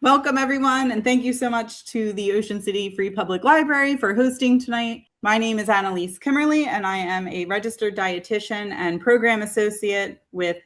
Welcome, everyone, and thank you so much to the Ocean City Free Public Library for hosting tonight. My name is Anneliese Kuemmerle, and I am a registered dietitian and program associate with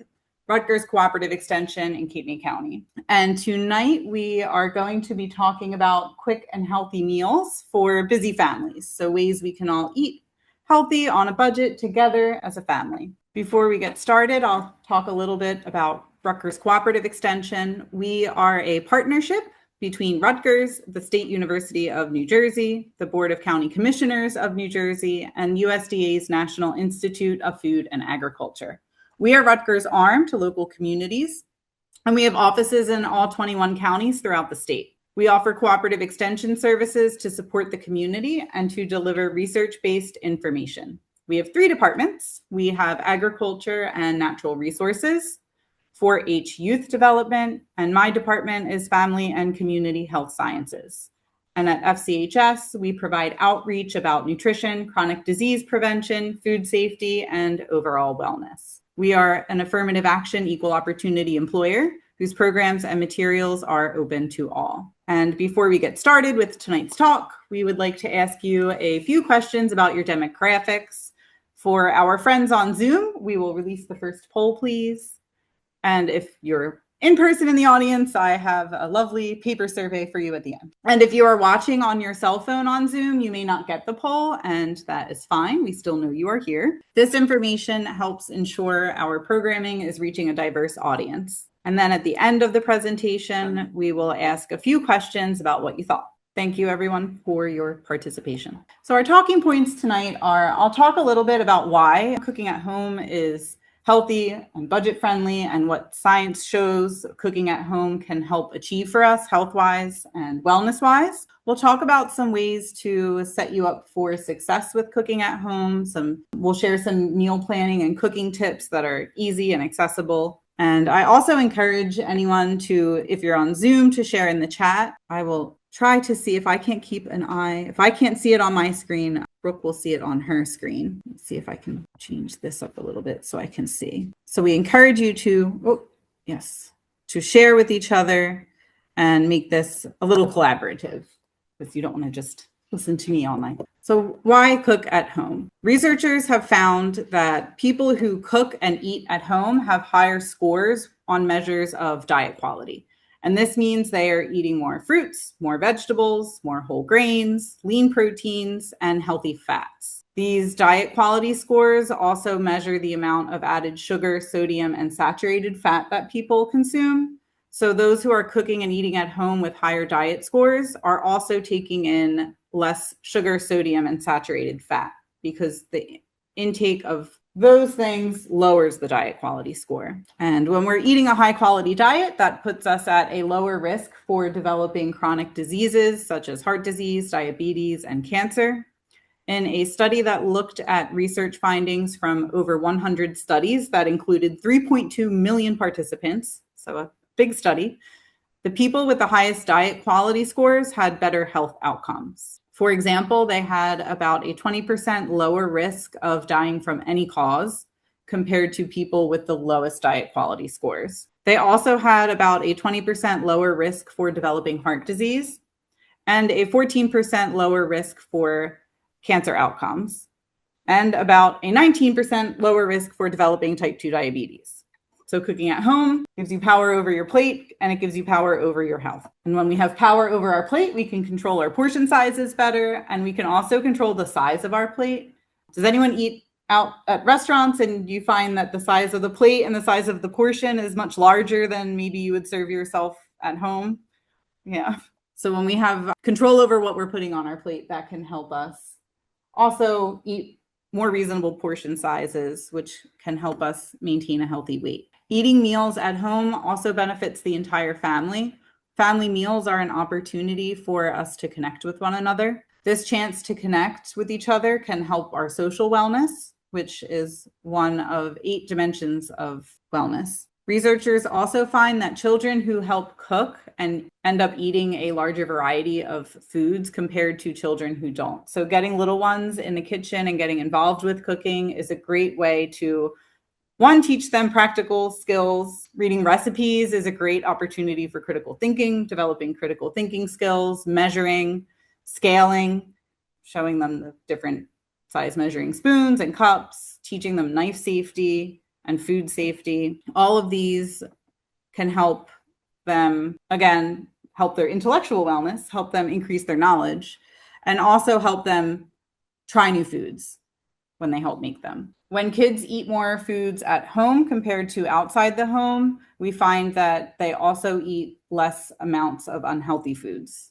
Rutgers Cooperative Extension in Cape May County. And tonight we are going to be talking about quick and healthy meals for busy families, so ways we can all eat healthy on a budget together as a family. Before we get started, I'll talk a little bit about Rutgers Cooperative Extension. We are a partnership between Rutgers, the State University of New Jersey, the Board of County Commissioners of New Jersey, and USDA's National Institute of Food and Agriculture. We are Rutgers' arm to local communities, and we have offices in all 21 counties throughout the state. We offer cooperative extension services to support the community and to deliver research-based information. We have 3 departments. We have agriculture and natural resources, 4-H youth development, and my department is family and community health sciences. And at FCHS, we provide outreach about nutrition, chronic disease prevention, food safety, and overall wellness. We are an affirmative action equal opportunity employer whose programs and materials are open to all. And before we get started with tonight's talk, we would like to ask you a few questions about your demographics. For our friends on Zoom, we will release the first poll, please. And if you're in person in the audience, I have a lovely paper survey for you at the end. And if you are watching on your cell phone on Zoom, you may not get the poll, and that is fine. We still know you are here. This information helps ensure our programming is reaching a diverse audience. And then at the end of the presentation, we will ask a few questions about what you thought. Thank you, everyone, for your participation. So our talking points tonight are, I'll talk a little bit about why cooking at home is healthy and budget friendly and what science shows cooking at home can help achieve for us health-wise and wellness-wise. We'll talk about some ways to set you up for success with cooking at home. We'll share some meal planning and cooking tips that are easy and accessible. And I also encourage anyone to, if you're on Zoom, to share in the chat. I will try to see if I can't keep an eye. If I can't see it on my screen, Brooke will see it on her screen. Let's see if I can change this up a little bit so I can see. So we encourage you to share with each other and make this a little collaborative, because you don't want to just listen to me all night. So why cook at home? Researchers have found that people who cook and eat at home have higher scores on measures of diet quality. And this means they are eating more fruits, more vegetables, more whole grains, lean proteins, and healthy fats. These diet quality scores also measure the amount of added sugar, sodium, and saturated fat that people consume. So those who are cooking and eating at home with higher diet scores are also taking in less sugar, sodium, and saturated fat, because the intake of those things lowers the diet quality score. And when we're eating a high quality diet, that puts us at a lower risk for developing chronic diseases such as heart disease, diabetes, and cancer. In a study that looked at research findings from over 100 studies that included 3.2 million participants, so a big study, the people with the highest diet quality scores had better health outcomes. For example, they had about a 20% lower risk of dying from any cause compared to people with the lowest diet quality scores. They also had about a 20% lower risk for developing heart disease and a 14% lower risk for cancer outcomes, and about a 19% lower risk for developing type 2 diabetes. So cooking at home gives you power over your plate, and it gives you power over your health. And when we have power over our plate, we can control our portion sizes better, and we can also control the size of our plate. Does anyone eat out at restaurants and you find that the size of the plate and the size of the portion is much larger than maybe you would serve yourself at home? Yeah. So when we have control over what we're putting on our plate, that can help us also eat more reasonable portion sizes, which can help us maintain a healthy weight. Eating meals at home also benefits the entire family. Family meals are an opportunity for us to connect with one another. This chance to connect with each other can help our social wellness, which is one of 8 dimensions of wellness. Researchers also find that children who help cook and end up eating a larger variety of foods compared to children who don't. So getting little ones in the kitchen and getting involved with cooking is a great way to One, teach them practical skills. Reading recipes is a great opportunity for critical thinking, developing critical thinking skills, measuring, scaling, showing them the different size measuring spoons and cups, teaching them knife safety and food safety. All of these can help them, again, help their intellectual wellness, help them increase their knowledge, and also help them try new foods when they help make them. When kids eat more foods at home compared to outside the home, we find that they also eat less amounts of unhealthy foods.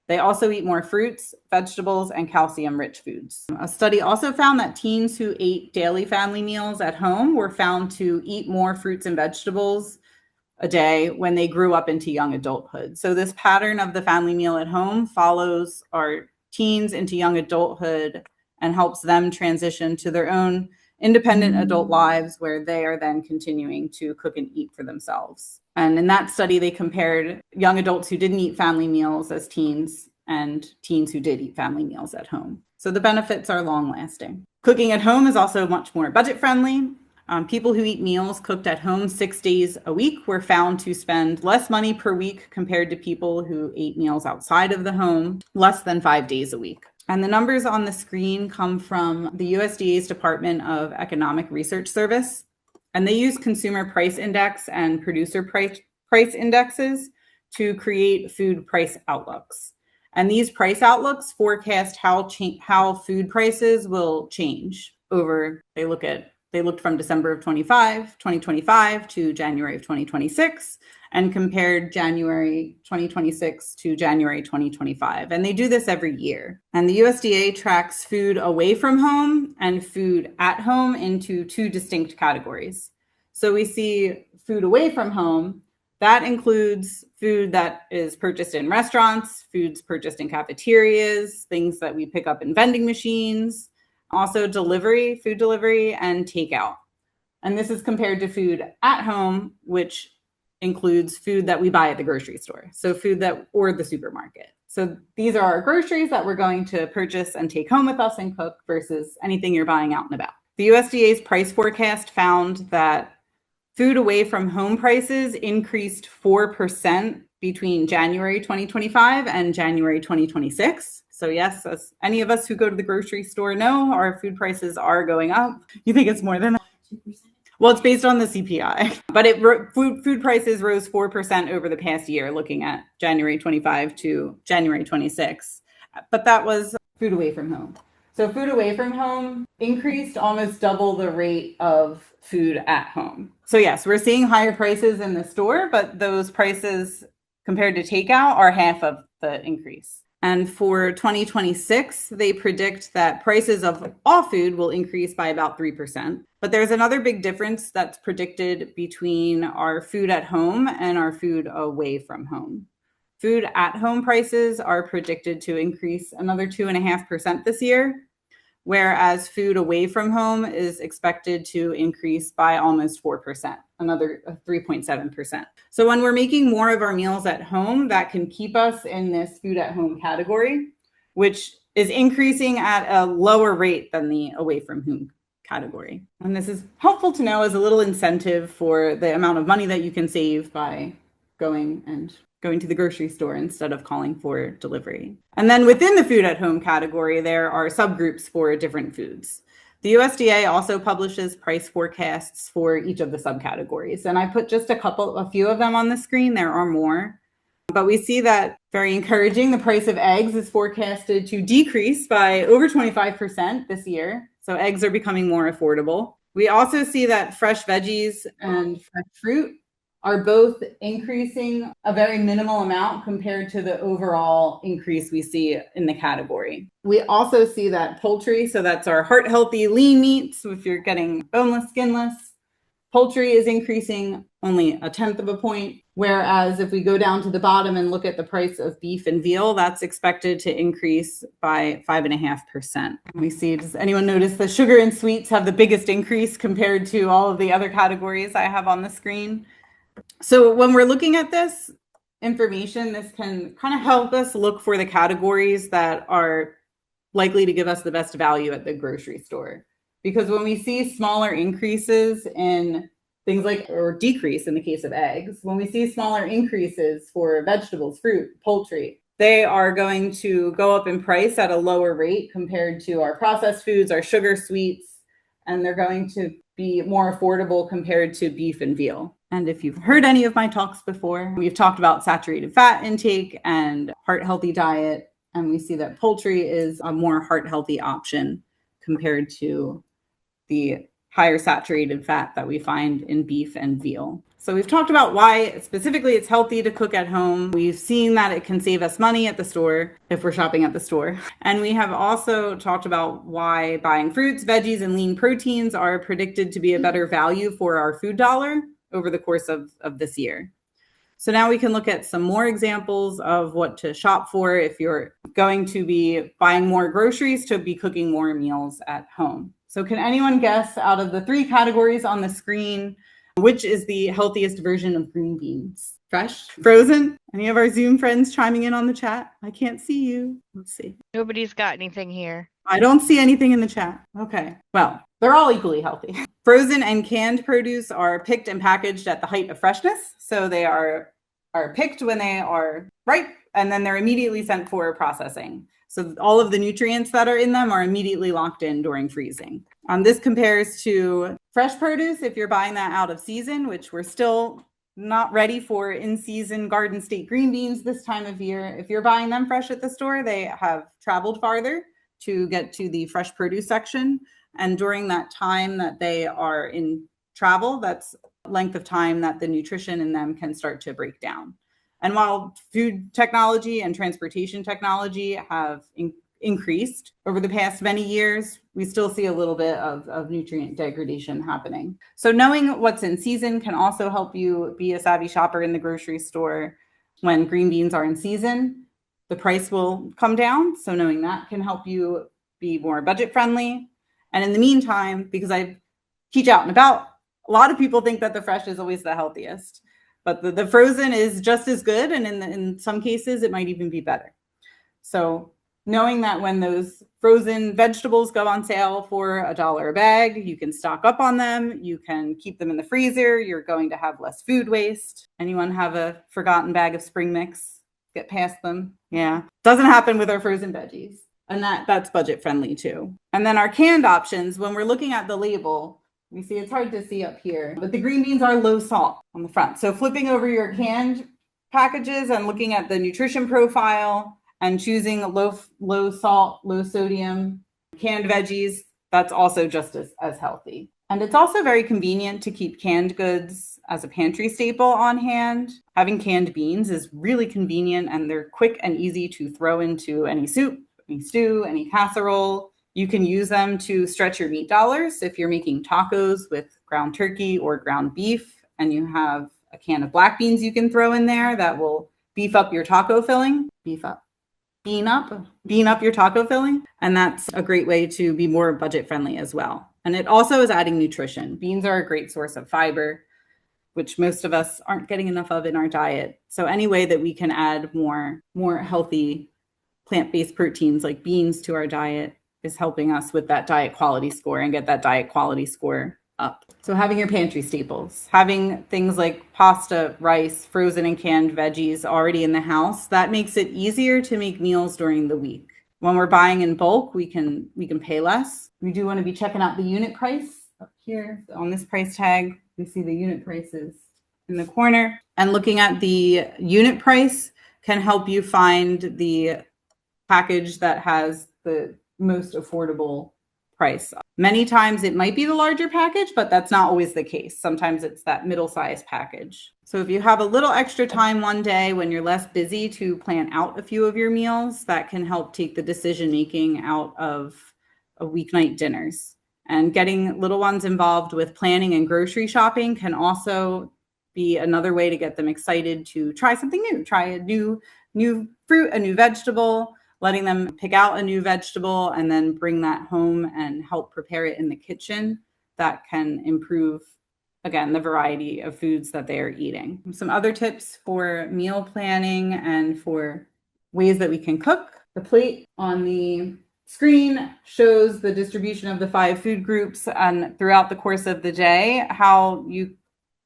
They also eat more fruits, vegetables, and calcium-rich foods. A study also found that teens who ate daily family meals at home were found to eat more fruits and vegetables a day when they grew up into young adulthood. So this pattern of the family meal at home follows our teens into young adulthood and helps them transition to their own independent adult lives where they are then continuing to cook and eat for themselves. And in that study, they compared young adults who didn't eat family meals as teens and teens who did eat family meals at home. So the benefits are long lasting. Cooking at home is also much more budget friendly. People who eat meals cooked at home 6 days a week were found to spend less money per week compared to people who ate meals outside of the home less than 5 days a week. And the numbers on the screen come from the USDA's Department of Economic Research Service, and they use consumer price index and producer price indexes to create food price outlooks. And these price outlooks forecast how food prices will change over, they looked from December of 2025 to January of 2026 and compared January 2026 to January 2025. And they do this every year. And the USDA tracks food away from home and food at home into two distinct categories. So we see food away from home. That includes food that is purchased in restaurants, foods purchased in cafeterias, things that we pick up in vending machines, also food delivery, and takeout. And this is compared to food at home, which includes food that we buy at the grocery store. So or the supermarket. So these are our groceries that we're going to purchase and take home with us and cook versus anything you're buying out and about. The USDA's price forecast found that food away from home prices increased 4% between January 2025 and January 2026. So yes, as any of us who go to the grocery store know, our food prices are going up. You think it's more than that? 2%? Well, it's based on the CPI, but food prices rose 4% over the past year, looking at January 25 to January 26. But that was food away from home. So food away from home increased almost double the rate of food at home. So yes, we're seeing higher prices in the store, but those prices compared to takeout are half of the increase. And for 2026, they predict that prices of all food will increase by about 3%. But there's another big difference that's predicted between our food at home and our food away from home. Food at home prices are predicted to increase another 2.5% this year, whereas food away from home is expected to increase by almost 4%, another 3.7%. So when we're making more of our meals at home, that can keep us in this food at home category, which is increasing at a lower rate than the away from home category. And this is helpful to know as a little incentive for the amount of money that you can save by going to the grocery store instead of calling for delivery. And then within the food at home category, there are subgroups for different foods. The USDA also publishes price forecasts for each of the subcategories. And I put just a few of them on the screen. There are more. But we see that, very encouraging, the price of eggs is forecasted to decrease by over 25% this year. So eggs are becoming more affordable. We also see that fresh veggies and fresh fruit are both increasing a very minimal amount compared to the overall increase we see in the category. We also see that poultry, so that's our heart-healthy lean meats, if you're getting boneless, skinless, poultry is increasing only 1/10 of a point, whereas if we go down to the bottom and look at the price of beef and veal, that's expected to increase by 5.5%. We see, does anyone notice the sugar and sweets have the biggest increase compared to all of the other categories I have on the screen? So when we're looking at this information, this can kind of help us look for the categories that are likely to give us the best value at the grocery store. because when we see smaller increases in things like, or decrease in the case of eggs, when we see smaller increases for vegetables, fruit, poultry, they are going to go up in price at a lower rate compared to our processed foods, our sugar sweets, and they're going to be more affordable compared to beef and veal. And if you've heard any of my talks before, we've talked about saturated fat intake and heart healthy diet, and we see that poultry is a more heart healthy option compared to the higher saturated fat that we find in beef and veal. So we've talked about why specifically it's healthy to cook at home. We've seen that it can save us money at the store if we're shopping at the store. And we have also talked about why buying fruits, veggies, and lean proteins are predicted to be a better value for our food dollar over the course of this year. So now we can look at some more examples of what to shop for if you're going to be buying more groceries to be cooking more meals at home. So can anyone guess, out of the 3 categories on the screen, which is the healthiest version of green beans? Fresh? Frozen? Any of our Zoom friends chiming in on the chat? I can't see you. Let's see. Nobody's got anything here. I don't see anything in the chat. Okay. Well, they're all equally healthy. Frozen and canned produce are picked and packaged at the height of freshness. So they are picked when they are ripe, and then they're immediately sent for processing. So all of the nutrients that are in them are immediately locked in during freezing. This compares to fresh produce if you're buying that out of season, which we're still not ready for in-season Garden State green beans this time of year. If you're buying them fresh at the store, they have traveled farther to get to the fresh produce section. And during that time that they are in travel, that's length of time that the nutrition in them can start to break down. And while food technology and transportation technology have increased over the past many years, we still see a little bit of nutrient degradation happening. So knowing what's in season can also help you be a savvy shopper in the grocery store. When green beans are in season, the price will come down. So knowing that can help you be more budget friendly. And in the meantime, because I teach out and about, a lot of people think that the fresh is always the healthiest, but the frozen is just as good. And in some cases, it might even be better. So knowing that when those frozen vegetables go on sale for $1 a bag, you can stock up on them. You can keep them in the freezer. You're going to have less food waste. Anyone have a forgotten bag of spring mix? Get past them. Yeah. Doesn't happen with our frozen veggies. And that's budget friendly too. And then our canned options, when we're looking at the label, we see it's hard to see up here, but the green beans are low salt on the front. So flipping over your canned packages and looking at the nutrition profile and choosing low salt, low sodium canned veggies, that's also just as healthy. And it's also very convenient to keep canned goods as a pantry staple on hand. Having canned beans is really convenient, and they're quick and easy to throw into any soup, any stew, any casserole. You can use them to stretch your meat dollars if you're making tacos with ground turkey or ground beef, and you have a can of black beans you can throw in there that will beef up your taco filling. Bean up your taco filling. And that's a great way to be more budget friendly as well. And it also is adding nutrition. Beans are a great source of fiber, which most of us aren't getting enough of in our diet. So any way that we can add more healthy plant-based proteins like beans to our diet is helping us with that diet quality score and get that diet quality score up. So having your pantry staples, having things like pasta, rice, frozen and canned veggies already in the house, that makes it easier to make meals during the week. When we're buying in bulk, we can pay less. We do want to be checking out the unit price up here. So on this price tag, we see the unit prices in the corner. And looking at the unit price can help you find the package that has the most affordable price. Many times it might be the larger package, but that's not always the case. Sometimes it's that middle-sized package. So if you have a little extra time one day when you're less busy to plan out a few of your meals, that can help take the decision-making out of weeknight dinners. And getting little ones involved with planning and grocery shopping can also be another way to get them excited to try something new, try a new fruit, a new vegetable, letting them pick out a new vegetable and then bring that home and help prepare it in the kitchen. That can improve, again, the variety of foods that they are eating. Some other tips for meal planning and for ways that we can cook. The plate on the screen shows the distribution of the 5 food groups, and throughout the course of the day, how you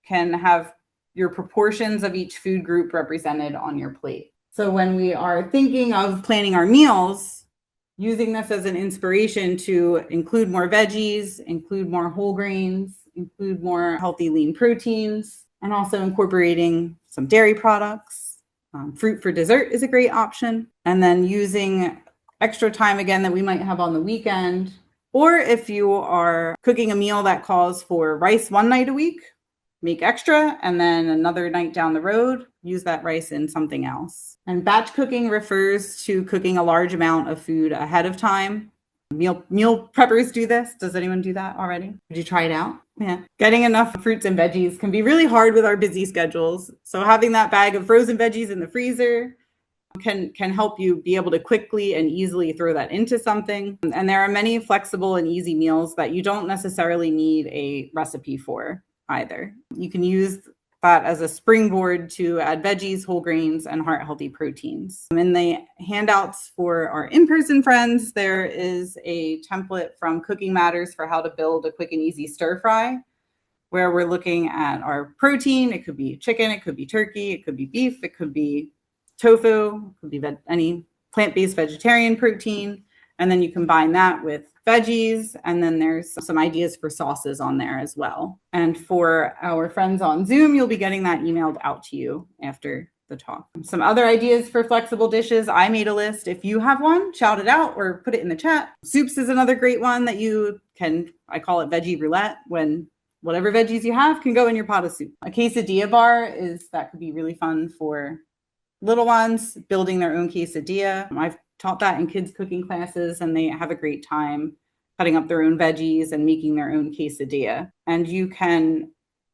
can have your proportions of each food group represented on your plate. So when we are thinking of planning our meals, using this as an inspiration to include more veggies, include more whole grains, include more healthy lean proteins, and also incorporating some dairy products. Fruit for dessert is a great option. And then using extra time again that we might have on the weekend, or if you are cooking a meal that calls for rice one night a week, make extra, and then another night down the road, use that rice in something else. And batch cooking refers to cooking a large amount of food ahead of time. Meal preppers do this. Does anyone do that already? Did you try it out? Yeah. Getting enough fruits and veggies can be really hard with our busy schedules. So having that bag of frozen veggies in the freezer can help you be able to quickly and easily throw that into something. And there are many flexible and easy meals that you don't necessarily need a recipe for either. You can use that as a springboard to add veggies, whole grains, and heart-healthy proteins. In the handouts for our in-person friends, there is a template from Cooking Matters for how to build a quick and easy stir fry, where we're looking at our protein. It could be chicken, it could be turkey, it could be beef, it could be tofu, it could be any plant-based vegetarian protein. And then you combine that with veggies, and then there's some ideas for sauces on there as well. And for our friends on Zoom, you'll be getting that emailed out to you after the talk. Some other ideas for flexible dishes. I made a list. If you have one, shout it out or put it in the chat. Soups is another great one that you can, I call it veggie roulette, when whatever veggies you have can go in your pot of soup. A quesadilla bar that could be really fun for little ones, building their own quesadilla. I've taught that in kids cooking classes, and they have a great time cutting up their own veggies and making their own quesadilla. And you can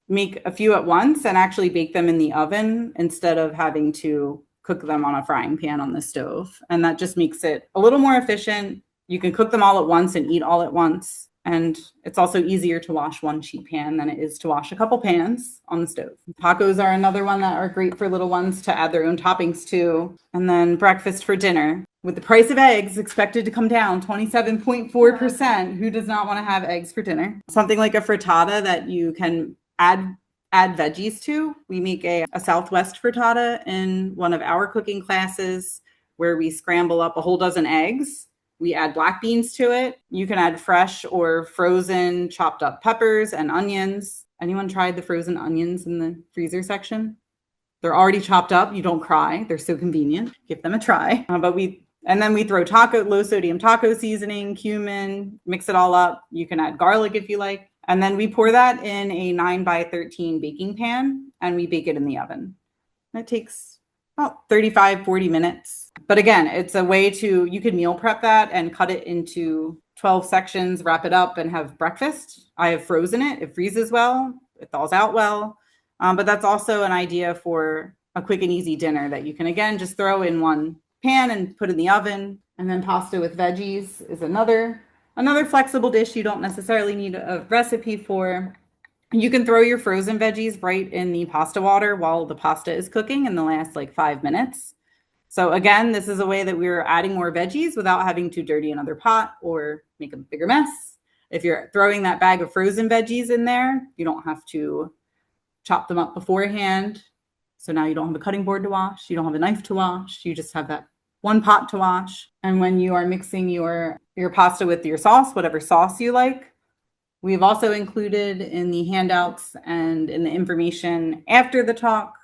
make a few at once and actually bake them in the oven instead of having to cook them on a frying pan on the stove. And that just makes it a little more efficient. You can cook them all at once and eat all at once. And it's also easier to wash one sheet pan than it is to wash a couple pans on the stove. Tacos are another one that are great for little ones to add their own toppings to. And then breakfast for dinner. With the price of eggs expected to come down 27.4%, who does not want to have eggs for dinner? Something like a frittata that you can add veggies to. We make a Southwest frittata in one of our cooking classes where we scramble up a whole dozen eggs. We add black beans to it. You can add fresh or frozen chopped up peppers and onions. Anyone tried the frozen onions in the freezer section? They're already chopped up. You don't cry. They're so convenient. Give them a try. And then we throw low sodium taco seasoning, cumin, mix it all up. You can add garlic if you like. And then we pour that in a 9x13 baking pan, and we bake it in the oven. That takes about 35, 40 minutes. But again, it's a way you can meal prep that and cut it into 12 sections, wrap it up, and have breakfast. I have frozen it. It freezes well. It thaws out well. But that's also an idea for a quick and easy dinner that you can, again, just throw in one pan and put in the oven. And then pasta with veggies is another flexible dish you don't necessarily need a recipe for. You can throw your frozen veggies right in the pasta water while the pasta is cooking in the last 5 minutes. So again, this is a way that we're adding more veggies without having to dirty another pot or make a bigger mess. If you're throwing that bag of frozen veggies in there, you don't have to chop them up beforehand. So now you don't have a cutting board to wash. You don't have a knife to wash. You just have that one pot to wash. And when you are mixing your pasta with your sauce, whatever sauce you like, we've also included in the handouts and in the information after the talk,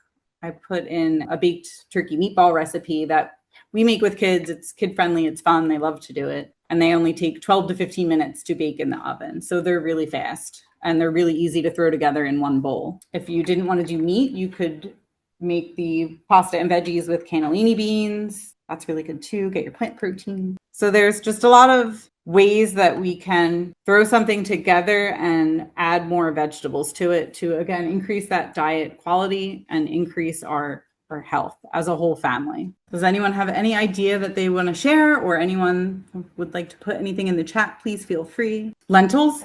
I put in a baked turkey meatball recipe that we make with kids. It's kid-friendly. It's fun. They love to do it. And they only take 12 to 15 minutes to bake in the oven. So they're really fast and they're really easy to throw together in one bowl. If you didn't want to do meat, you could make the pasta and veggies with cannellini beans. That's really good too. Get your plant protein. So there's just a lot of ways that we can throw something together and add more vegetables to it to, again, increase that diet quality and increase our health as a whole family. Does anyone have any idea that they want to share, or anyone would like to put anything in the chat? Please feel free. Lentils,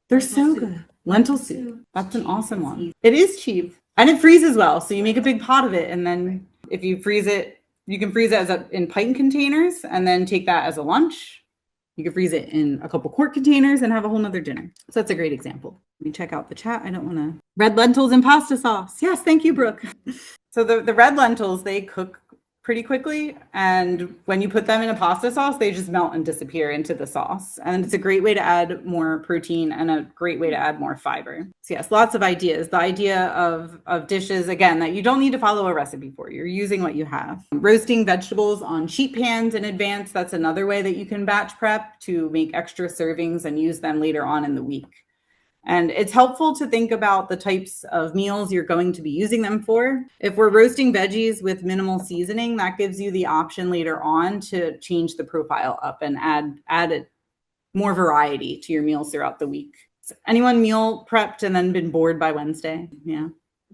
they're so good. Lentil soup. That's an awesome one. It is cheap and it freezes well. So you make a big pot of it, and then if you freeze it, you can freeze it in pint containers and then take that as a lunch. You could freeze it in a couple quart containers and have a whole nother dinner. So that's a great example. Let me check out the chat. I don't want to. Red lentils and pasta sauce. Yes, thank you, Brooke. So the red lentils, they cook pretty quickly. And when you put them in a pasta sauce, they just melt and disappear into the sauce. And it's a great way to add more protein and a great way to add more fiber. So yes, lots of ideas. The idea of dishes, again, that you don't need to follow a recipe for. You're using what you have. Roasting vegetables on sheet pans in advance, that's another way that you can batch prep to make extra servings and use them later on in the week. And it's helpful to think about the types of meals you're going to be using them for. If we're roasting veggies with minimal seasoning, that gives you the option later on to change the profile up and add more variety to your meals throughout the week. So anyone meal prepped and then been bored by Wednesday? Yeah.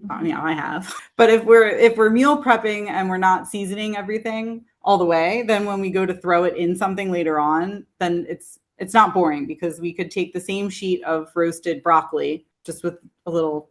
I have. But if we're meal prepping and we're not seasoning everything all the way, then when we go to throw it in something later on, then it's not boring, because we could take the same sheet of roasted broccoli just with a little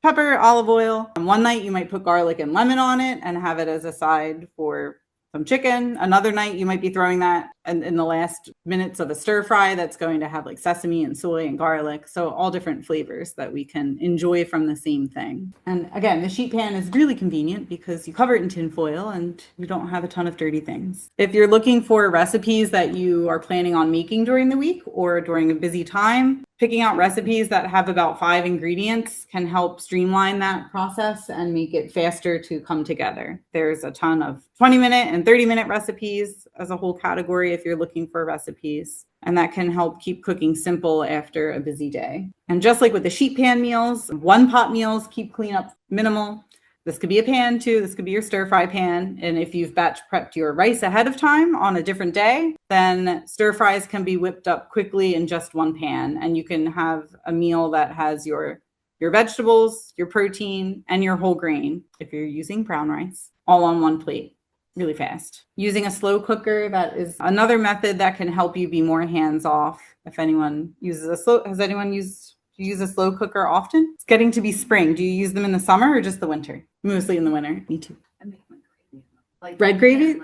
pepper, olive oil. And one night you might put garlic and lemon on it and have it as a side for some chicken. Another night you might be throwing that in the last minutes of a stir fry that's going to have like sesame and soy and garlic. So all different flavors that we can enjoy from the same thing. And again, the sheet pan is really convenient because you cover it in tin foil and you don't have a ton of dirty things. If you're looking for recipes that you are planning on making during the week or during a busy time, picking out recipes that have about 5 ingredients can help streamline that process and make it faster to come together. There's a ton of 20-minute and 30-minute recipes as a whole category if you're looking for recipes. And that can help keep cooking simple after a busy day. And just like with the sheet pan meals, one pot meals keep cleanup minimal. This could be a pan too. This could be your stir fry pan. And if you've batch prepped your rice ahead of time on a different day, then stir fries can be whipped up quickly in just one pan. And you can have a meal that has your vegetables, your protein, and your whole grain, if you're using brown rice, all on one plate really fast. Using a slow cooker, that is another method that can help you be more hands-off. If anyone uses has anyone used use a slow cooker often? It's getting to be spring. Do you use them in the summer or just the winter? Mostly in the winter. Me too. I make my gravy. Like red gravy? Yeah, like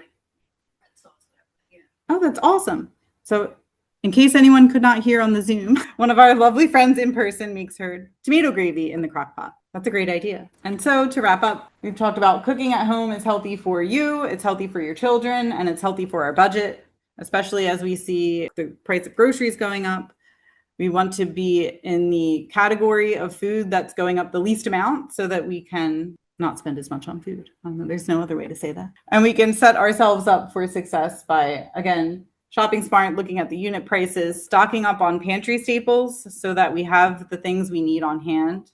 red sauce. Yeah. Oh, that's awesome. So in case anyone could not hear on the Zoom, one of our lovely friends in person makes her tomato gravy in the crock pot. That's a great idea. And so to wrap up, we've talked about cooking at home is healthy for you, it's healthy for your children, and it's healthy for our budget, especially as we see the price of groceries going up. We want to be in the category of food that's going up the least amount so that we can not spend as much on food. There's no other way to say that. And we can set ourselves up for success by, again, shopping smart, looking at the unit prices, stocking up on pantry staples so that we have the things we need on hand,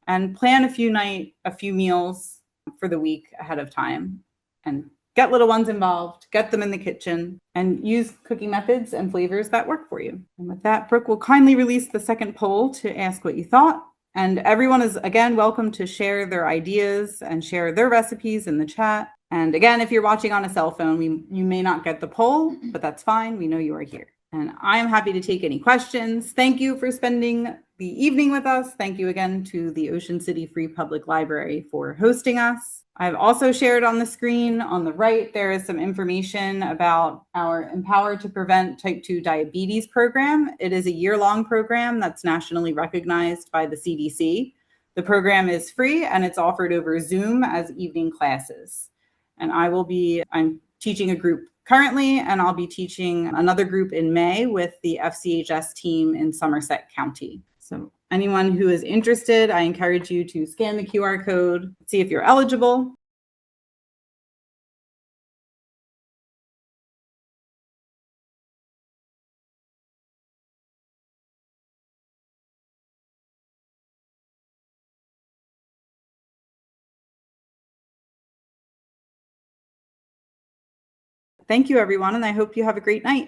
and plan a few meals for the week ahead of time, and get little ones involved, get them in the kitchen, and use cooking methods and flavors that work for you. And with that, Brooke will kindly release the second poll to ask what you thought. And everyone is, again, welcome to share their ideas and share their recipes in the chat. And again, if you're watching on a cell phone, you may not get the poll, but that's fine. We know you are here. And I am happy to take any questions. Thank you for spending the evening with us. Thank you again to the Ocean City Free Public Library for hosting us. I've also shared on the screen on the right, there is some information about our Empower to Prevent Type 2 Diabetes program. It is a year-long program that's nationally recognized by the CDC. The program is free and it's offered over Zoom as evening classes. And I'm teaching a group currently, and I'll be teaching another group in May with the FCHS team in Somerset County. So anyone who is interested, I encourage you to scan the QR code, see if you're eligible. Thank you, everyone, and I hope you have a great night.